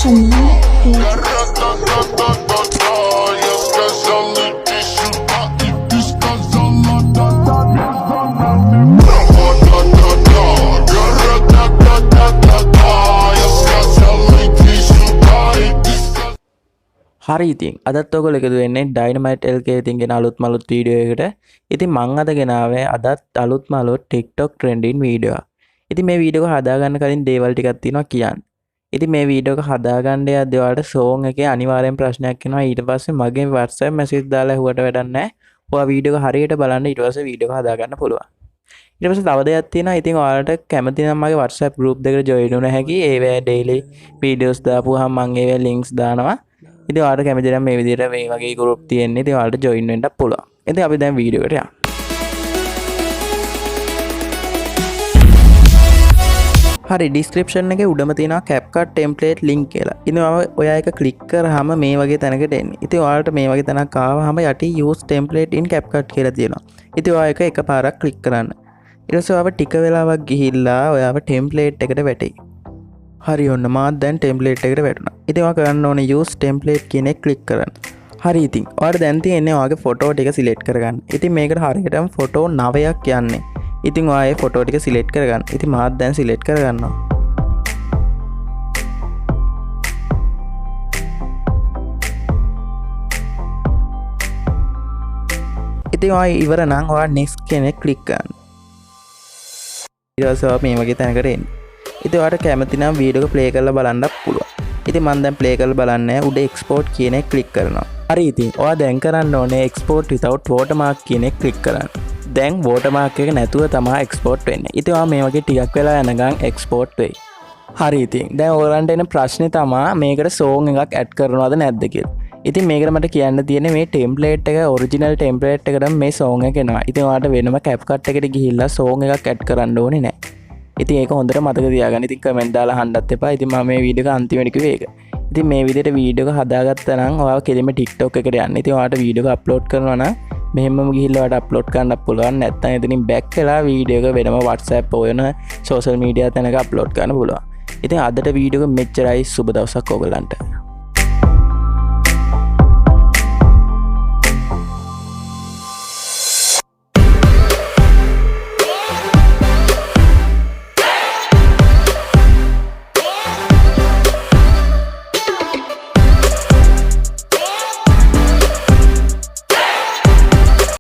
Shamil හරි ඉතින් අදත් ඔයගොල්ලෝ එකතු වෙන්නේ Dynamite LK ඉතින් ගෙන අලුත්ම අලුත් වීඩියෝ එකකට. ඉතින් මං අද ගෙනාවේ අදත් අලුත්ම අලුත් TikTok trending වීඩියෝ. ඉතින් මේ වීඩියෝ එක හදාගන්න කලින් දේවල් ටිකක් තියෙනවා කියන්න. ඉතින් මේ වීඩියෝ එක හදාගන්න යද්දී ඔයාලට song එකේ අනිවාර්යෙන් ප්‍රශ්නයක් එනවා. ඊට පස්සේ මගේ WhatsApp message දාලා ඇහුවට වැඩක් නැහැ. ඔයා වීඩියෝ එක හරියට බලන්න ඊට පස්සේ වීඩියෝ එක හදාගන්න පුළුවන්. ඊට පස්සේ තව දෙයක් තියෙනවා. ඉතින් ඔයාලට කැමති නම් මගේ WhatsApp group දෙකට join වෙන්න හැකි. ඒවැ daily videos දාපුවාම මම ඒවැ links දානවා. ඉතින් ඔයාලට කැමති නම් මේ විදිහට මේ වගේ group තියෙන්නේ. ඉතින් ඔයාලට join වෙන්න පුළුවන්. ඉතින් අපි දැන් වීඩියෝ එකට යමු. හරි description එකේ උඩම තියෙනවා Capcut template link කියලා. ඉතින් ඔයා ඒක click කරාම මේ වගේ තැනකට එන්නේ. ඉතින් ඔයාලට මේ වගේ තැනක් ආවම යටි use template in Capcut කියලා තියෙනවා. ඉතින් ඔයා ඒක එකපාරක් click කරන්න. ඊට පස්සේ ඔයාව ටික වෙලාවක් ගිහිල්ලා ඔයාව template එකට වැටෙයි. හරි ඔන්න මාත් දැන් template එකට වැටුණා. ඉතින් ඔයා කරන්න ඕනේ use template කියන එක click කරන්න. හරි ඉතින් ඔයාලට දැන් තියෙන්නේ ඔයාගේ photo ටික select කරගන්න. ඉතින් මේකට හරියටම photo 9ක් යන්නේ. ඉතින් ඔයා ඒ photo ටික select කරගන්න. ඉතින් මාත් දැන් select කරගන්නවා. ඉතින් ඔයා ඉවර නම් ඔයා next කියන එක click කරන්න. ඊට පස්සේ ඔයා මේ වගේ තැනකට එන්න. ඉතින් ඔයාලට කැමති නම් වීඩියෝ එක play කරලා බලන්නත් පුළුවන්. ඉතින් මම දැන් play කරලා බලන්නේ උඩ export කියන එක click කරනවා. හරි ඉතින් ඔයා දැන් කරන්න ඕනේ export without watermark කියන එක click කරන්න. දැන් watermark එක නැතුව තමයි export වෙන්නේ. ඉතින් ඔයා මේ වගේ ටිකක් වෙලා යනකම් export වෙයි. හරි ඉතින් දැන් ඔයාලන්ට එන ප්‍රශ්නේ තමයි මේකට song එකක් add කරනවද නැද්ද කියලා. ඉතින් මේකට මට කියන්න තියෙන්නේ මේ template එක original template එකටම මේ song එක එනවා. ඉතින් ඔයාලට වෙනම Capcut එකට ගිහිල්ලා song එකක් add කරන්න ඕනේ නැහැ. ඉතින් ඒක හොඳට මතක තියාගන්න. ඉතින් කමෙන්ට් දාලා අහන්නත් එපා. ඉතින් මම මේ වීඩියෝ එක අන්තිමට කිව්වේ ඒක. ඉතින් මේ විදිහට වීඩියෝ එක හදාගත්තා නම් ඔයාව කෙලිම TikTok එකට යන්න. ඉතින් ඔයාලට වීඩියෝ එක අප්ලෝඩ් කරනවා නම් මෙහෙමම ගිහිල්ලා ඔයාලට අප්ලෝඩ් කරන්න පුළුවන්. නැත්නම් එතනින් බෑක් වෙලා වීඩියෝ එක වෙනම WhatsApp වෙන social media තැනක අප්ලෝඩ් කරන්න පුළුවන්. ඉතින් අදට වීඩියෝ එක මෙච්චරයි. සුබ දවසක් ඔයගලන්ට.